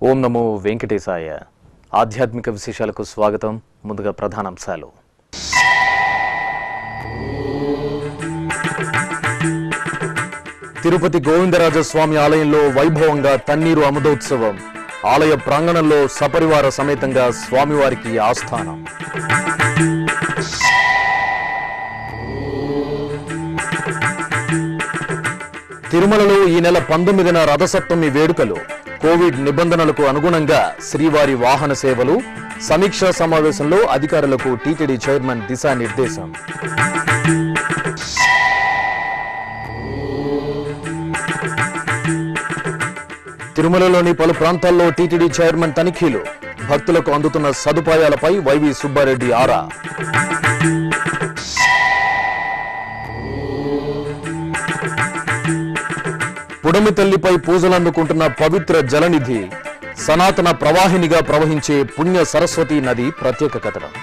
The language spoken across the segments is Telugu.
ఓం నమో వెంకటేశాయ. ఆధ్యాత్మిక విశేషాలకు స్వాగతం. ముందుగా ప్రధానాంశాలు. తిరుపతి గోవిందరాజస్వామి ఆలయంలో వైభవంగా తన్నీరు అమృతోత్సవం. ఆలయ ప్రాంగణంలో సపరివార సమేతంగా స్వామివారికి ఆస్థానం. తిరుమలలో ఈ నెల 19న రథసప్తమి వేడుకలు. కోవిడ్ నిబంధనలకు అనుగుణంగా శ్రీవారి వాహన సేవలు. సమీక్షా సమావేశంలో అధికారులకు టీటీడీ చైర్మన్ దిశానిర్దేశం. తిరుమలలోని పలు ప్రాంతాల్లో టీటీడీ చైర్మన్ తనిఖీలు. భక్తులకు అందుతున్న సదుపాయాలపై వైవి సుబ్బారెడ్డి ఆరా. పుడమి తల్లిపై పూజలందుకుంటున్న పవిత్ర జలనిధి. సనాతన ప్రవాహినిగా ప్రవహించే పుణ్య సరస్వతి నది ప్రత్యేక కథనం.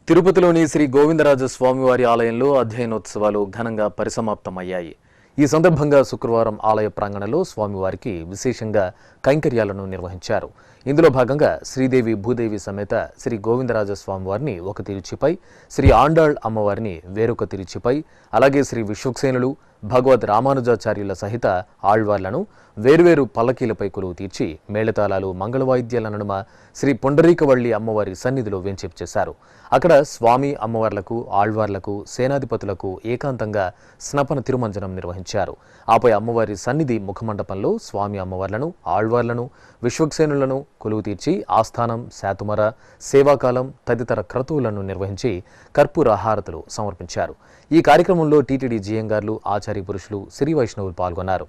తిరుపతిలోని శ్రీ గోవిందరాజస్వామివారి ఆలయంలో అధ్యయనోత్సవాలు ఘనంగా పరిసమాప్తమయ్యాయి. ఈ సందర్భంగా శుక్రవారం ఆలయ ప్రాంగణంలో స్వామివారికి విశేషంగా కైంకర్యాలను నిర్వహించారు. ఇందులో భాగంగా శ్రీదేవి భూదేవి సమేత శ్రీ గోవిందరాజస్వామివారిని ఒక తిరుచిపై, శ్రీ ఆండాళ్ అమ్మవారిని వేరొక తిరుచిపై, అలాగే శ్రీ విశ్వక్సేనులు, భగవద్ రామానుజాచార్యుల సహిత ఆళ్వార్లను వేర్వేరు పల్లకీలపై కొలువు తీర్చి మేళతాళాలు, మంగళవాయిద్యాల నడుమ శ్రీ పుండరీకవల్లి అమ్మవారి సన్నిధిలో వేంచేపు చేశారు. అక్కడ స్వామి అమ్మవార్లకు, ఆళ్వార్లకు, సేనాధిపతులకు ఏకాంతంగా స్నపన తిరుమంజనం నిర్వహించారు. ఆపై అమ్మవారి సన్నిధి ముఖమండపంలో స్వామి అమ్మవార్లను, ఆళ్వార్లను, విశ్వక్సేనులను కొలువు తీర్చి ఆస్థానం, శాతుమర, సేవాకాలం తదితర క్రతువులను నిర్వహించి కర్పూర హారతులు సమర్పించారు. ఈ కార్యక్రమంలో టీటీడీ జీఎంగార్లు, ఆచార్య పురుషులు, శ్రీ వైష్ణవులు పాల్గొన్నారు.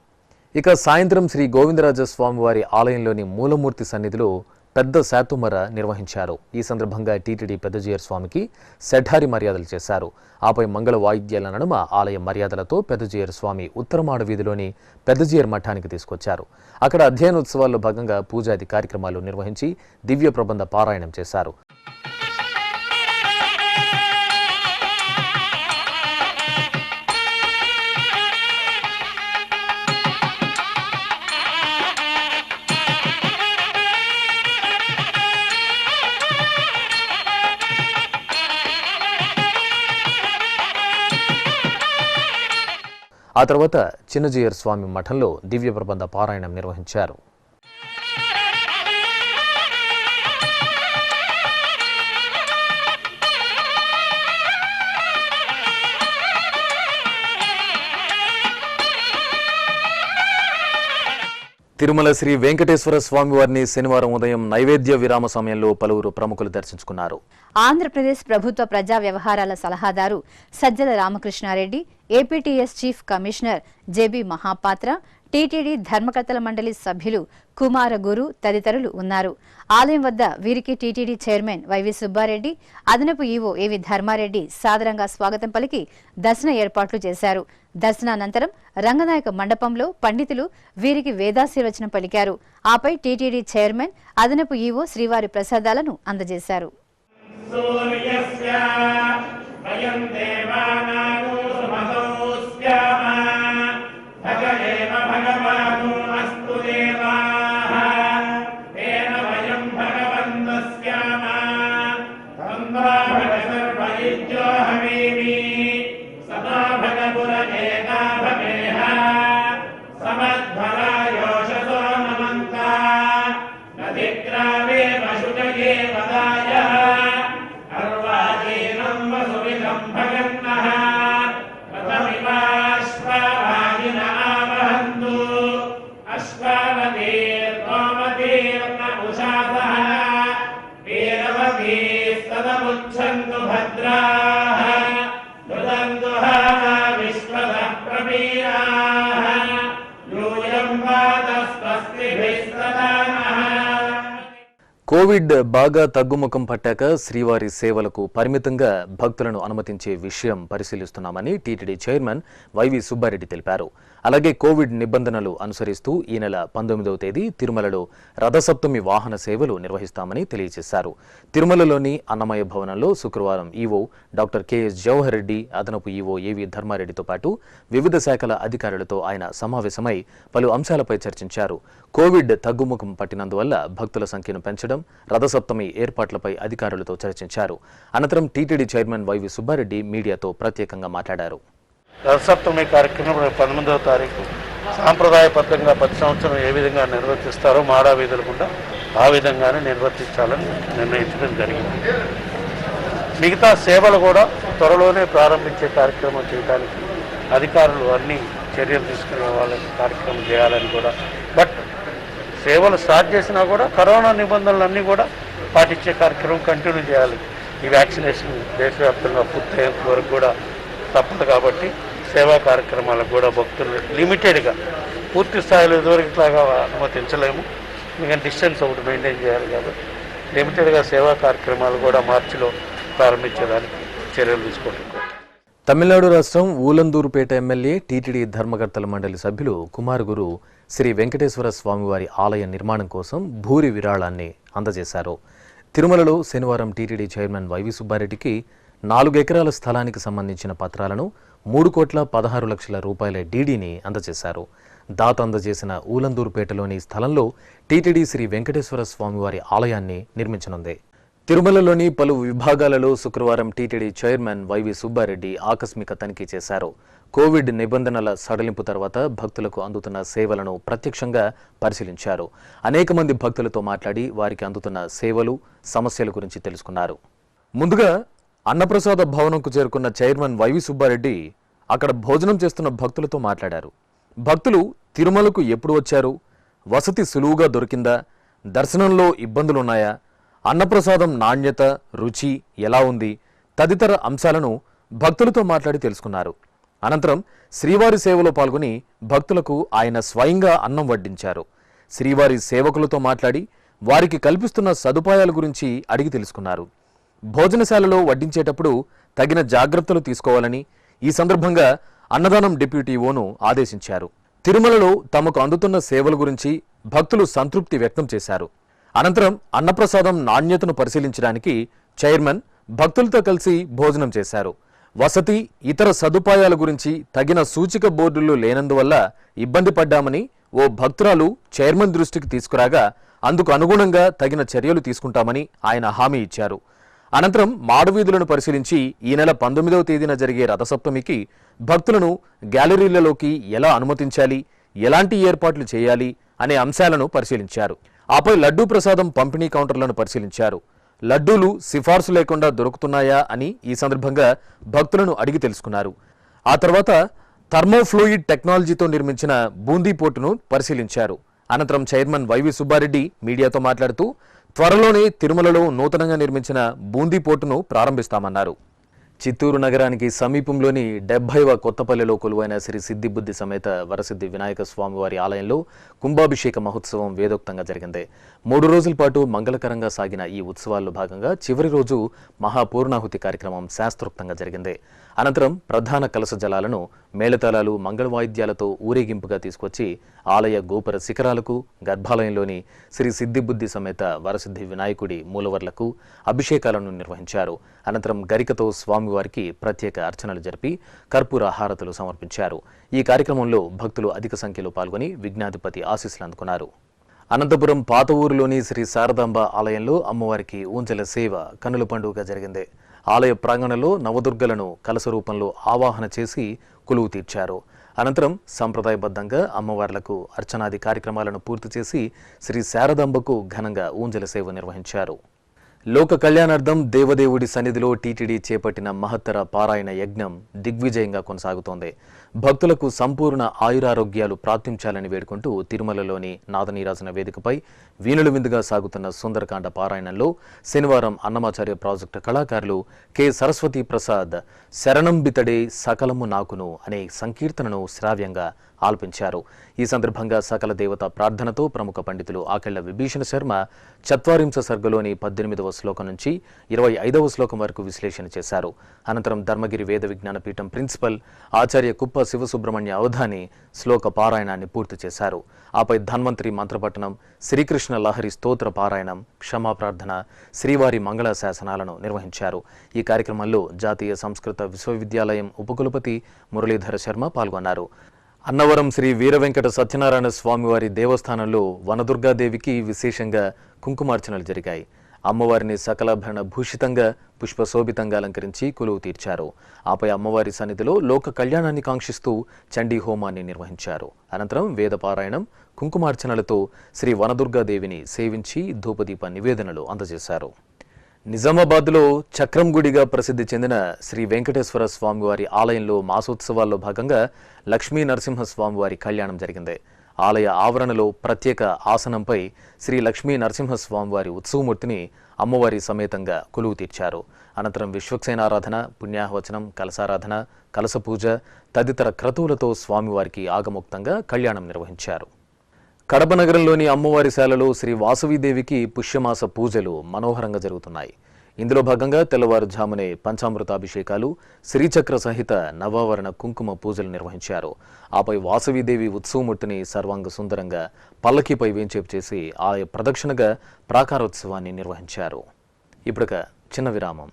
ఇక సాయంత్రం శ్రీ గోవిందరాజస్వామివారి ఆలయంలోని మూలమూర్తి సన్నిధిలో పెద్ద శాతుమర నిర్వహించారు. ఈ సందర్భంగా టీటీడీ పెద్దజీయర్ స్వామికి సెఠారి మర్యాదలు చేశారు. ఆపై మంగళ వాయిద్యాల నడుమ ఆలయ మర్యాదలతో పెద్దజీయర్ స్వామి ఉత్తరమాడ వీధిలోని పెద్దజీయర్ మఠానికి తీసుకొచ్చారు. అక్కడ అధ్యయనోత్సవాల్లో భాగంగా పూజాది కార్యక్రమాలు నిర్వహించి దివ్య ప్రబంధ పారాయణం చేశారు. ఆ తర్వాత చిన్నజీయర్ స్వామి మఠంలో దివ్య ప్రబంధ పారాయణం నిర్వహించారు. తిరుమల శ్రీ వెంకటేశ్వర స్వామి వారిని శనివారం ఉదయం నైవేద్య విరామ సమయంలో పలువురు ప్రముఖులు దర్శించుకున్నారు. ఆంధ్రప్రదేశ్ ప్రభుత్వ ప్రజా వ్యవహారాల సలహాదారు Sajjala Ramakrishna Reddy, APTS chief commissioner JB Mohapatra, TTD ధర్మకర్తల మండలి సభ్యులు కుమార గురు తదితరులు ఉన్నారు. ఆలయం వద్ద వీరికి టీటీడీ చైర్మన్ వైవి సుబ్బారెడ్డి, అదనపు ఈవో ఏవి ధర్మారెడ్డి సాదరంగా స్వాగతం పలికి దర్శన ఏర్పాట్లు చేశారు. దర్శనానంతరం రంగనాయక మండపంలో పండితులు వీరికి వేదాశీర్వచనం పలికారు. ఆపై టీటీడీ చైర్మన్, అదనపు ఈవో శ్రీవారి ప్రసాదాలను అందజేశారు. కోవిడ్ బాగా తగ్గుముఖం పట్టాక శ్రీవారి సేవలకు పరిమితంగా భక్తులను అనుమతించే విషయం పరిశీలిస్తున్నామని టీటీడీ చైర్మన్ వైవి సుబ్బారెడ్డి తెలిపారు. అలాగే కోవిడ్ నిబంధనలు అనుసరిస్తూ ఈ నెల 19వ తేదీ తిరుమలలో రథసప్తమి వాహన సేవలు నిర్వహిస్తామని తెలియజేశారు. తిరుమలలోని అన్నమయ్య భవనంలో శుక్రవారం EO doctor KS Jawahar Reddy, అదనపు ఈవో ఏవి ధర్మారెడ్డితో పాటు వివిధ శాఖల అధికారులతో ఆయన సమావేశమై పలు అంశాలపై చర్చించారు. కోవిడ్ తగ్గుముఖం పట్టినందువల్ల భక్తుల సంఖ్యను పెంచడం, రథసప్తమి ఏర్పాట్లపై అధికారులతో చర్చించారు. అనంతరం టీటీడీ చైర్మన్ వైవి సుబ్బారెడ్డి మీడియాతో ప్రత్యేకంగా మాట్లాడారు. రథసప్తమి కార్యక్రమం 19వ తారీఖు సాంప్రదాయబద్ధంగా ప్రతి సంవత్సరం ఏ విధంగా నిర్వర్తిస్తారో మాడా వీధులు కూడా ఆ విధంగానే నిర్వర్తించాలని నిర్ణయించడం జరిగింది. మిగతా సేవలు కూడా త్వరలోనే ప్రారంభించే కార్యక్రమం చేయడానికి అధికారులు అన్ని చర్యలు తీసుకునే వాళ్ళకి కార్యక్రమం చేయాలని కూడా, బట్ సేవలు స్టార్ట్ చేసినా కూడా కరోనా నిబంధనలన్నీ కూడా పాటించే కార్యక్రమం కంటిన్యూ చేయాలి. ఈ వ్యాక్సినేషన్ దేశవ్యాప్తంగా పూర్తయ్యేంత వరకు కూడా తప్పదు కాబట్టి సేవా కార్యక్రమాలకు కూడా భక్తులు లిమిటెడ్గా, పూర్తి స్థాయిలో ఇదివరకులాగా అనుమతించలేము. ఎందుకంటే డిస్టెన్స్ ఒకటి మెయింటైన్ చేయాలి కాబట్టి లిమిటెడ్గా సేవా కార్యక్రమాలు కూడా మార్చిలో ప్రారంభించేదానికి చర్యలు తీసుకుంటున్నారు. తమిళనాడు రాష్ట్రం ఊలందూరుపేట ఎమ్మెల్యే టీటీడీ ధర్మకర్తల మండలి సభ్యులు కుమారగురు శ్రీ వెంకటేశ్వర స్వామివారి ఆలయ నిర్మాణం కోసం భూరి విరాళాన్ని అందజేశారు. తిరుమలలో శనివారం టీటీడీ చైర్మన్ వైవి సుబ్బారెడ్డికి 4 ఎకరాల స్థలానికి సంబంధించిన పత్రాలను 3,16,00,000 రూపాయల డీడీని అందజేశారు. దాత అందజేసిన ఊలందూరుపేటలోని స్థలంలో టీటీడీ శ్రీ వెంకటేశ్వర స్వామివారి ఆలయాన్ని నిర్మించనుంది. తిరుమలలోని పలు విభాగాలలో శుక్రవారం టీటీడీ చైర్మన్ వైవి సుబ్బారెడ్డి ఆకస్మిక తనిఖీ చేశారు. కోవిడ్ నిబంధనల సడలింపు తర్వాత భక్తులకు అందుతున్న సేవలను ప్రత్యక్షంగా పరిశీలించారు. అనేక మంది భక్తులతో మాట్లాడి వారికి అందుతున్న సేవలు, సమస్యల గురించి తెలుసుకున్నారు. ముందుగా అన్నప్రసాద భవనంకు చేరుకున్న చైర్మన్ వైవి సుబ్బారెడ్డి అక్కడ భోజనం చేస్తున్న భక్తులతో మాట్లాడారు. భక్తులు తిరుమలకు ఎప్పుడు వచ్చారు, వసతి సులువుగా దొరికిందా, దర్శనంలో ఇబ్బందులున్నాయా, అన్నప్రసాదం నాణ్యత, రుచి ఎలా ఉంది తదితర అంశాలను భక్తులతో మాట్లాడి తెలుసుకున్నారు. అనంతరం శ్రీవారి సేవలో పాల్గొని భక్తులకు ఆయన స్వయంగా అన్నం వడ్డించారు. శ్రీవారి సేవకులతో మాట్లాడి వారికి కల్పిస్తున్న సదుపాయాల గురించి అడిగి తెలుసుకున్నారు. భోజనశాలలో వడ్డించేటప్పుడు తగిన జాగ్రత్తలు తీసుకోవాలని ఈ సందర్భంగా అన్నదానం డిప్యూటీ ఓను ఆదేశించారు. తిరుమలలో తమకు అందుతున్న సేవల గురించి భక్తులు సంతృప్తి వ్యక్తం చేశారు. అనంతరం అన్నప్రసాదం నాణ్యతను పరిశీలించడానికి చైర్మన్ భక్తులతో కలిసి భోజనం చేశారు. వసతి, ఇతర సదుపాయాల గురించి తగిన సూచిక బోర్డులు లేనందువల్ల ఇబ్బంది పడ్డామని ఓ భక్తురాలు చైర్మన్ దృష్టికి తీసుకురాగా అందుకు అనుగుణంగా తగిన చర్యలు తీసుకుంటామని ఆయన హామీ ఇచ్చారు. అనంతరం మాడవీధులను పరిశీలించి ఈ నెల 19వ తేదీన జరిగే రథసప్తమికి భక్తులను గ్యాలరీలలోకి ఎలా అనుమతించాలి, ఎలాంటి ఏర్పాట్లు చేయాలి అనే అంశాలను పరిశీలించారు. ఆపై లడ్డూ ప్రసాదం పంపిణీ కౌంటర్లను పరిశీలించారు. లడ్డూలు సిఫార్సు లేకుండా దొరుకుతున్నాయా అని ఈ సందర్భంగా భక్తులను అడిగి తెలుసుకున్నారు. ఆ తర్వాత థర్మోఫ్లూయిడ్ టెక్నాలజీతో నిర్మించిన బూందీ పోర్టును పరిశీలించారు. అనంతరం చైర్మన్ వైవి సుబ్బారెడ్డి మీడియాతో మాట్లాడుతూ త్వరలోనే తిరుమలలో నూతనంగా నిర్మించిన బూందీ పోర్టును ప్రారంభిస్తామన్నారు. చిత్తూరు నగరానికి సమీపంలోని 70వ కొత్తపల్లిలో కొలువైన శ్రీ సిద్ధిబుద్ధి సమేత వరసిద్ధి వినాయక స్వామివారి ఆలయంలో కుంభాభిషేక మహోత్సవం వేదోక్తంగా జరిగింది. 3 రోజుల పాటు మంగళకరంగా సాగిన ఈ ఉత్సవాల్లో భాగంగా చివరి రోజు మహాపూర్ణాహుతి కార్యక్రమం శాస్త్రోక్తంగా జరిగింది. అనంతరం ప్రధాన కలశ జలాలను మేళతాళాలు, మంగళవాయిద్యాలతో ఊరేగింపుగా తీసుకొచ్చి ఆలయ గోపుర శిఖరాలకు, గర్భాలయంలోని శ్రీ సిద్ధిబుద్ధి సమేత వరసిద్ధి వినాయకుడి మూలవర్లకు అభిషేకాలను నిర్వహించారు. అనంతరం గరికతో స్వామివారికి ప్రత్యేక అర్చనలు జరిపి కర్పూర హారతులు సమర్పించారు. ఈ కార్యక్రమంలో భక్తులు అధిక సంఖ్యలో పాల్గొని విఘ్నాధిపతి ఆశీస్సులు అందుకున్నారు. అనంతపురం పాత ఊరులోని శ్రీ శారదాంబ ఆలయంలో అమ్మవారికి ఊంజల సేవ కన్నుల పండుగగా జరిగింది. ఆలయ ప్రాంగణంలో నవదుర్గలను కలశ రూపంలో ఆవాహన చేసి కొలువు తీర్చారు. అనంతరం సంప్రదాయబద్ధంగా అమ్మవార్లకు అర్చనాది కార్యక్రమాలను పూర్తి చేసి శ్రీ శారదాంబకు ఘనంగా ఊంజల సేవ నిర్వహించారు. లోక కళ్యాణార్థం దేవదేవుడి సన్నిధిలో టీటీడీ చేపట్టిన మహత్తర పారాయణ యజ్ఞం దిగ్విజయంగా కొనసాగుతోంది. భక్తులకు సంపూర్ణ ఆయురారోగ్యాలు ప్రాప్తించాలని వేడుకుంటూ తిరుమలలోని నాదనీరాజన వేదికపై వీణుల విందుగా సాగుతున్న సుందరకాండ పారాయణంలో శనివారం అన్నమాచార్య ప్రాజెక్టు కళాకారులు కె సరస్వతి ప్రసాద్ శరణంబితడే సకలము నాకును అనే సంకీర్తనను శ్రావ్యంగా ఆలపించారు. ఈ సందర్భంగా సకల దేవత ప్రార్థనతో ప్రముఖ పండితులు ఆకెళ్ల విభీషణ శర్మ చత్వారింశ సర్గలోని 18వ శ్లోకం నుంచి 25వ శ్లోకం వరకు విశ్లేషణ చేశారు. అనంతరం ధర్మగిరి వేద విజ్ఞాన పీఠం ప్రిన్సిపల్ ఆచార్య కుప్ప శివసుబ్రహ్మణ్య అవధాని శ్లోక పారాయణాన్ని పూర్తి చేశారు. ఆపై ధన్వంతరి మంత్రపఠనం, శ్రీకృష్ణ లహరి స్తోత్ర పారాయణం, క్షమాప్రార్థన, శ్రీవారి మంగళ శాసనాలను నిర్వహించారు. ఈ కార్యక్రమంలో జాతీయ సంస్కృత విశ్వవిద్యాలయం ఉపకులపతి మురళీధర శర్మ పాల్గొన్నారు. అన్నవరం శ్రీ వీరవెంకట సత్యనారాయణ స్వామివారి దేవస్థానంలో వనదుర్గాదేవికి విశేషంగా కుంకుమార్చనలు జరిగాయి. అమ్మవారిని సకలాభరణ భూషితంగా పుష్పశోభితంగా అలంకరించి కొలువు తీర్చారు. ఆపై అమ్మవారి సన్నిధిలో లోక కళ్యాణాన్ని కాంక్షిస్తూ చండీ హోమాన్ని నిర్వహించారు. అనంతరం వేదపారాయణం, కుంకుమార్చనలతో శ్రీ వనదుర్గాదేవిని సేవించి ధూపదీప నివేదనలు అందజేశారు. నిజామాబాద్లో చక్రం గుడిగా ప్రసిద్ధి చెందిన శ్రీ వెంకటేశ్వర స్వామివారి ఆలయంలో మాసోత్సవాల్లో భాగంగా లక్ష్మీ నరసింహస్వామివారి కళ్యాణం జరిగింది. ఆలయ ఆవరణలో ప్రత్యేక ఆసనంపై శ్రీ లక్ష్మీ నరసింహస్వామివారి ఉత్సవమూర్తిని అమ్మవారి సమేతంగా కొలువు తీర్చారు. అనంతరం విశ్వక్సేనారాధన, పుణ్యాహవచనం, కలసారాధన, కలస పూజ తదితర క్రతువులతో స్వామివారికి ఆగమోక్తంగా కళ్యాణం నిర్వహించారు. కడప నగరంలోని అమ్మవారి శాలలో శ్రీ వాసవీదేవికి పుష్యమాస పూజలు మనోహరంగా జరుగుతున్నాయి. ఇందులో భాగంగా తెల్లవారుజామునే పంచామృతాభిషేకాలు, శ్రీచక్ర సహిత నవావరణ కుంకుమ పూజలు నిర్వహించారు. ఆపై వాసవీదేవి ఉత్సవమూర్తిని సర్వాంగ సుందరంగా పల్లకీపై వేంచేపు చేసి ఆలయ ప్రదక్షిణగా ప్రాకారోత్సవాన్ని నిర్వహించారు. ఇప్పుడొక చిన్న విరామం.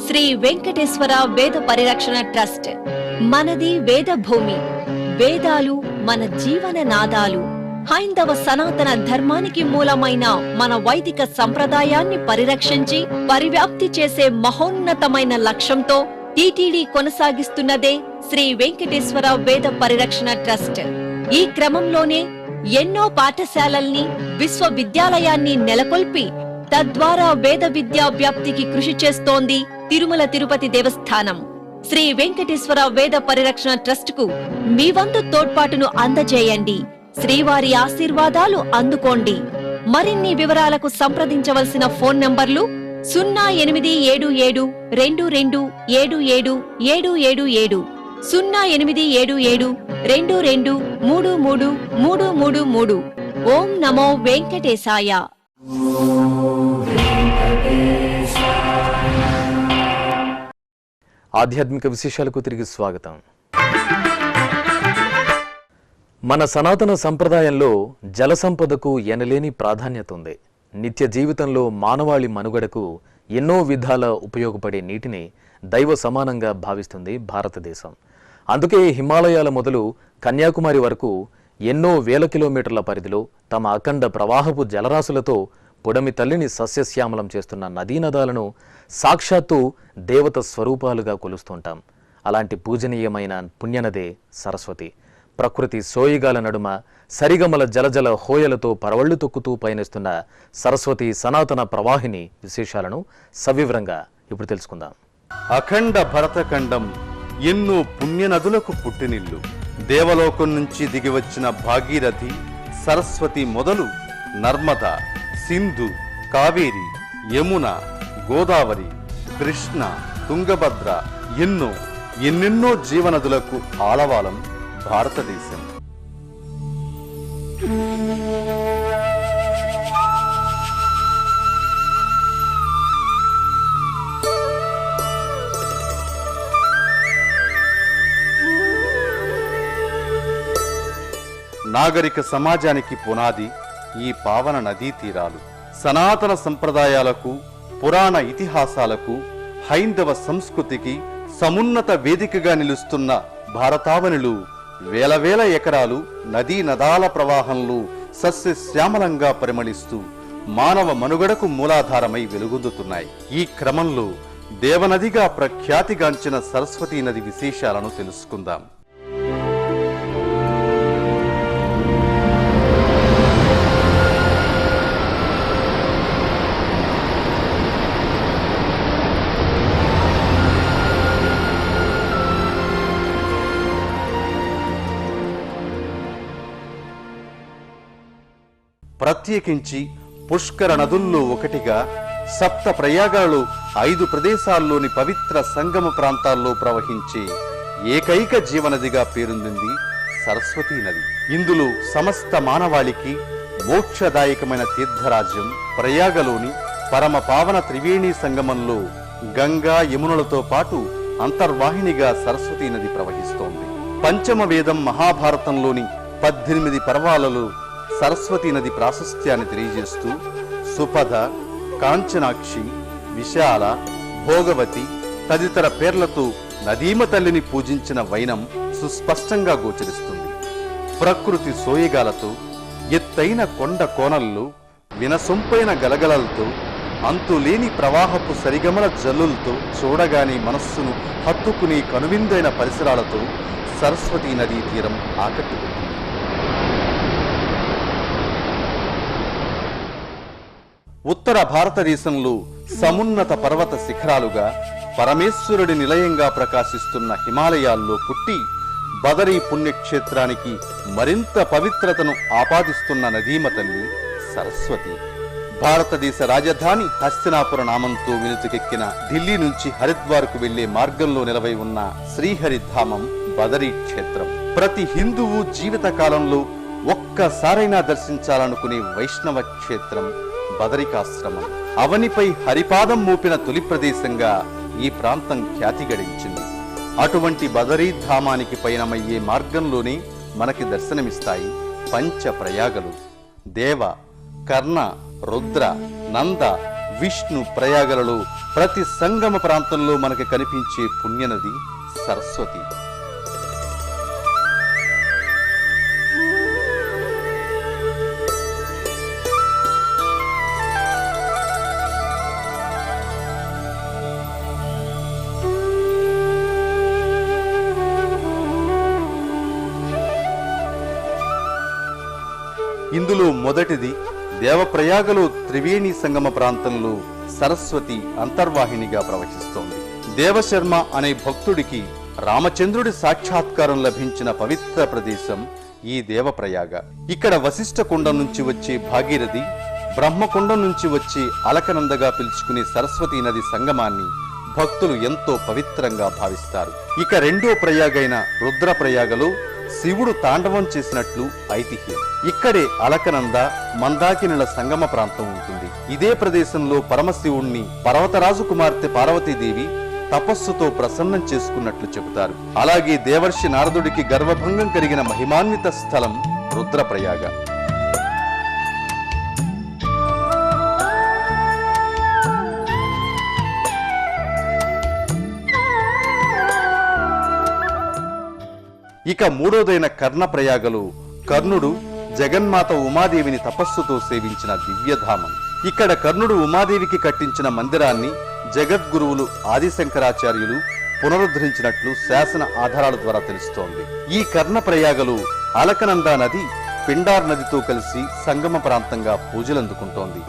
శ్రీ వెంకటేశ్వర వేద పరిరక్షణ ట్రస్ట్, మనది వేద భూమి, వేదాలు మన జీవన నాదాలు. హైందవ సనాతన ధర్మానికి మూలమైన మన వైదిక సంప్రదాయాన్ని పరిరక్షించి పరివ్యాప్తి చేసే మహోన్నతమైన లక్ష్యంతో టీటీడీ కొనసాగిస్తున్నదే శ్రీ వెంకటేశ్వర వేద పరిరక్షణ ట్రస్ట్. ఈ క్రమంలోనే ఎన్నో పాఠశాలల్ని, విశ్వవిద్యాలయాన్ని నెలకొల్పి తద్వారా వేద విద్యా వ్యాప్తికి కృషి చేస్తోంది తిరుమల తిరుపతి దేవస్థానం. శ్రీ వెంకటేశ్వర వేద పరిరక్షణ ట్రస్ట్ కు మీ వంతు తోడ్పాటును అందజేయండి. శ్రీవారి ఆశీర్వాదాలు అందుకోండి. మరిన్ని వివరాలకు సంప్రదించవలసిన ఫోన్ నంబర్లు 0877 22 77 0877 22 33 333. ఓం నమో వెంకటేశాయ. ఆధ్యాత్మిక విశేషాలకు తిరిగి స్వాగతం. మన సనాతన సంప్రదాయంలో జల సంపదకు ఎనలేని ప్రాధాన్యత ఉంది. నిత్య జీవితంలో మానవాళి మనుగడకు ఎన్నో విధాల ఉపయోగపడే నీటిని దైవ సమానంగా భావిస్తుంది భారతదేశం. అందుకే హిమాలయాల మొదలు కన్యాకుమారి వరకు ఎన్నో వేల కిలోమీటర్ల పరిధిలో తమ అఖండ ప్రవాహపు జలరాశులతో పొడమి తల్లిని సస్యశ్యామలం చేస్తున్న నదీనదాలను సాక్షాత్తు దేవత స్వరూపాలుగా కొలుస్తుంటాం. అలాంటి పూజనీయమైన పుణ్యనదే సరస్వతి. ప్రకృతి సోయిగాల నడుమ సరిగమల జలజల హోయలతో పరవళ్లు తొక్కుతూ పయనిస్తున్న సరస్వతి సనాతన ప్రవాహిని విశేషాలను సవివరంగా ఇప్పుడు తెలుసుకుందాం. అఖండ భరతఖండం ఎన్నో పుణ్యనదులకు పుట్టినిల్లు. దేవలోకం నుంచి దిగివచ్చిన భాగీరథి, సరస్వతి మొదలు నర్మద, సింధు, కావేరి, యమున, గోదావరి, కృష్ణ, తుంగభద్ర ఎన్నెన్నో జీవనదులకు ఆలవాలం భారతదేశం. నాగరిక సమాజానికి పునాది ఈ పావన నదీ తీరాలు. సనాతన సంప్రదాయాలకు, పురాణ ఇతిహాసాలకు, హైందవ సంస్కృతికి సమున్నత వేదికగా నిలుస్తున్న భారతావనిలు వేల వేల ఎకరాలు నదీ నదాల ప్రవాహంలో సస్యశ్యామలంగా పరిమళిస్తూ మానవ మనుగడకు మూలాధారమై వెలుగొందుతున్నాయి. ఈ క్రమంలో దేవనదిగా ప్రఖ్యాతిగాంచిన సరస్వతీ నది విశేషాలను తెలుసుకుందాం. ప్రత్యేకించి పుష్కర నదుల్లో ఒకటిగా సప్త ప్రయాగాలు 5 ప్రదేశాల్లోని పవిత్ర సంగమ ప్రాంతాల్లో ప్రవహించే ఏకైక జీవనదిగా పేరొందింది సరస్వతీ నది. ఇందులో సమస్త మానవాళికి మోక్షదాయకమైన తీర్థరాజ్యం ప్రయాగలోని పరమ పావన త్రివేణి సంగమంలో గంగా యమునులతో పాటు అంతర్వాహినిగా సరస్వతీ నది ప్రవహిస్తోంది. పంచమ వేదం మహాభారతంలోని 18 పర్వాలలో సరస్వతీ నది ప్రాశస్త్యాన్ని తెలియజేస్తూ సుపథ, కాంచనాక్షి, విశాల, భోగవతి తదితర పేర్లతో నదీమ తల్లిని పూజించిన వైనం సుస్పష్టంగా గోచరిస్తుంది. ప్రకృతి సోయగాలతో, ఎత్తైన కొండ కోనల్లో, వినసొంపైన గలగలలతో, అంతులేని ప్రవాహపు సరిగమల జల్లులతో, చూడగానే మనస్సును హత్తుకునే కనువిందైన పరిసరాలతో సరస్వతీ నదీ తీరం ఆకట్టుకుంటుంది. ఉత్తర భారతదేశంలో సమున్నత పర్వత శిఖరాలుగా పరమేశ్వరుడి నిలయంగా ప్రకాశిస్తున్న హిమాలయాల్లో పుట్టి బదరీ పుణ్యక్షేత్రానికి మరింత పవిత్రతను ఆపాదిస్తున్న నదీమ తల్లి సరస్వతి. భారతదేశ రాజధాని హస్తినాపుర నామంతో వెనుతికెక్కిన ఢిల్లీ నుంచి హరిద్వార్కు వెళ్లే మార్గంలో నిలవై ఉన్న శ్రీహరిధామం బదరీ క్షేత్రం. ప్రతి హిందువు జీవిత కాలంలో ఒక్కసారైనా దర్శించాలనుకునే వైష్ణవ క్షేత్రం బదరికాశ్రమం. అవనిపై హరిపాదం మోపిన తొలి ప్రదేశంగా ఈ ప్రాంతం ఖ్యాతి గడించింది. అటువంటి బదరీధామానికి పయనమయ్యే మార్గంలోనే మనకి దర్శనమిస్తాయి పంచ ప్రయాగలు. దేవ, కర్ణ, రుద్ర, నంద, విష్ణు ప్రయాగలలో ప్రతి సంగమ ప్రాంతంలో మనకి కనిపించే పుణ్యనది సరస్వతి. ఇందులో మొదటిది దేవప్రయాగలో త్రివేణి సంగమ ప్రాంతంలో సరస్వతి అంతర్వాహినిగా ప్రవహిస్తోంది. దేవశర్మ అనే భక్తుడికి రామచంద్రుడి సాక్షాత్కారం లభించిన పవిత్ర ప్రదేశం ఈ దేవప్రయాగ. ఇక్కడ వశిష్ఠ కుండం నుంచి వచ్చే భాగీరథి, బ్రహ్మకుండం నుంచి వచ్చే అలకనందగా పిలుచుకునే సరస్వతీ నది సంగమాన్ని భక్తులు ఎంతో పవిత్రంగా భావిస్తారు. ఇక రెండో ప్రయాగైన రుద్రప్రయాగలో శివుడు తాండవం చేసినట్లు ఐతిహ్యం. ఇక్కడే అలకనంద, మందాకినుల సంగమ ప్రాంతం ఉంటుంది. ఇదే ప్రదేశంలో పరమశివుణ్ణి పర్వతరాజు కుమార్తె పార్వతీదేవి తపస్సుతో ప్రసన్నం చేసుకున్నట్లు చెబుతారు. అలాగే దేవర్షి నారదుడికి గర్వభంగం కలిగిన మహిమాన్విత స్థలం రుద్రప్రయాగ. ఇక మూడోదైన కర్ణప్రయాగలో కర్ణుడు జగన్మాత ఉమాదేవిని తపస్సుతో సేవించిన దివ్యధామం. ఇక్కడ కర్ణుడు ఉమాదేవికి కట్టించిన మందిరాన్ని జగద్గురువులు ఆదిశంకరాచార్యులు పునరుద్ధరించినట్లు శాసన ఆధారాల ద్వారా తెలుస్తోంది. ఈ కర్ణప్రయాగలో అలకనందా నది పిండార్ నదితో కలిసి సంగమ ప్రాంతంగా పూజలందుకుంటోంది.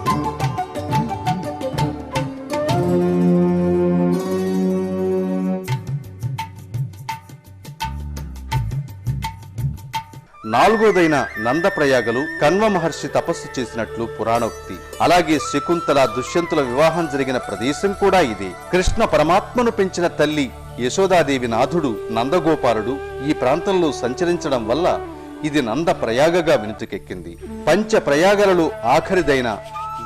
నాలుగోదైన నందప్రయాగలు కణ్వ మహర్షి తపస్సు చేసినట్లు పురాణోక్తి. అలాగే శకుంతల, దుష్యంతుల వివాహం జరిగిన ప్రదేశం కూడా ఇదే. కృష్ణ పరమాత్మను పెంచిన తల్లి యశోదాదేవి నాథుడు నందగోపాలుడు ఈ ప్రాంతంలో సంచరించడం వల్ల ఇది నంద ప్రయాగగా వెనుతికెక్కింది. పంచ ప్రయాగలలో ఆఖరిదైన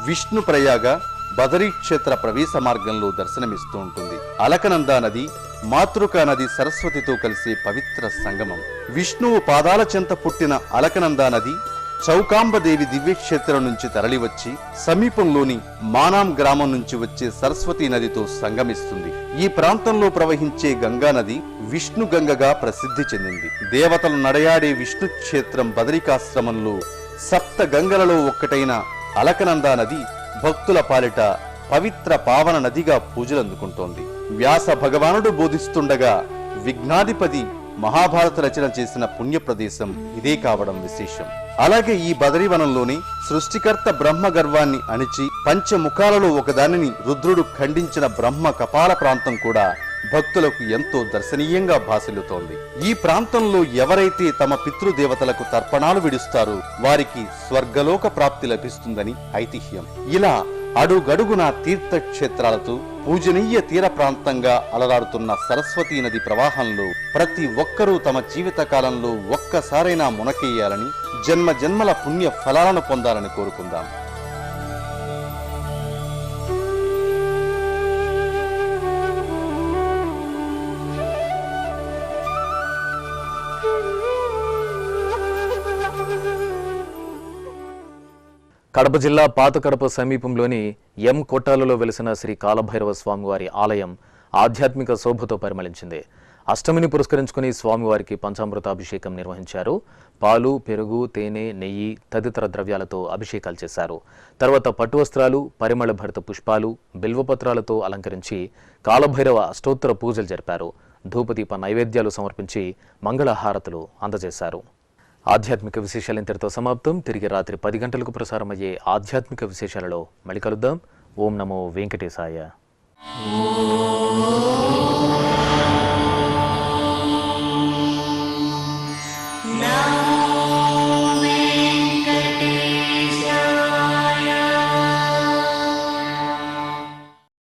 విష్ణు ప్రయాగ బదరీ క్షేత్ర ప్రవేశ మార్గంలో దర్శనమిస్తూ ఉంటుంది. అలకనందా నది, మాతృకా నది సరస్వతితో కలిసే పవిత్ర సంగమం. విష్ణువు పాదాల చెంత పుట్టిన అలకనందా నది చౌకాంబదేవి దివ్యక్షేత్రం నుంచి తరలివచ్చి సమీపంలోని మానాం గ్రామం నుంచి వచ్చే సరస్వతీ నదితో సంగమిస్తుంది. ఈ ప్రాంతంలో ప్రవహించే గంగా నది విష్ణు గంగగా ప్రసిద్ధి చెందింది. దేవతలు నడయాడే విష్ణు క్షేత్రం బదరికాశ్రమంలో సప్త గంగలలో ఒక్కటైన అలకనందా నది భక్తుల పాలిట పవిత్ర పావన నదిగా పూజలందుకుంటోంది. వ్యాస భగవానుడు బోధిస్తుండగా విఘ్నాధిపతి మహాభారత రచన చేసిన పుణ్య ప్రదేశం ఇదే కావడం విశేషం. అలాగే ఈ బదరీవనంలోని సృష్టికర్త బ్రహ్మ గర్వాన్ని అణిచి పంచముఖాలలో ఒకదానిని రుద్రుడు ఖండించిన బ్రహ్మ కపాల ప్రాంతం కూడా భక్తులకు ఎంతో దర్శనీయంగా భాసిల్లుతోంది. ఈ ప్రాంతంలో ఎవరైతే తమ పితృదేవతలకు తర్పణాలు విడుస్తారో వారికి స్వర్గలోక ప్రాప్తి లభిస్తుందని ఐతిహ్యం. ఇలా అడుగడుగున తీర్థక్షేత్రాలతో పూజనీయ తీర ప్రాంతంగా అలరాడుతున్న సరస్వతీ నది ప్రవాహంలో ప్రతి ఒక్కరూ తమ జీవిత కాలంలో ఒక్కసారైనా మునకేయాలని, జన్మ జన్మల పుణ్య ఫలాలను పొందాలని కోరుకుందాం. కడప జిల్లా పాత కడప సమీపంలోని ఎం కొట్టాలలో వెలిసిన శ్రీ కాలభైరవ స్వామివారి ఆలయం ఆధ్యాత్మిక శోభతో పరిమళించింది. అష్టమిని పురస్కరించుకుని స్వామివారికి పంచామృతాభిషేకం నిర్వహించారు. పాలు, పెరుగు, తేనె, నెయ్యి తదితర ద్రవ్యాలతో అభిషేకాలు చేశారు. తర్వాత పట్టు వస్త్రాలు, పరిమళ భరిత పుష్పాలు, బిల్వపత్రాలతో అలంకరించి కాలభైరవ అష్టోత్తర పూజలు జరిపారు. ధూపదీప నైవేద్యాలు సమర్పించి మంగళహారతులు అందజేశారు. ఆధ్యాత్మిక విశేషాలు ఇంతటితో సమాప్తం. తిరిగి రాత్రి 10 గంటలకు ప్రసారమయ్యే ఆధ్యాత్మిక విశేషాలలో మళ్ళీ కలుద్దాం. ఓం నమో వెంకటేశాయ.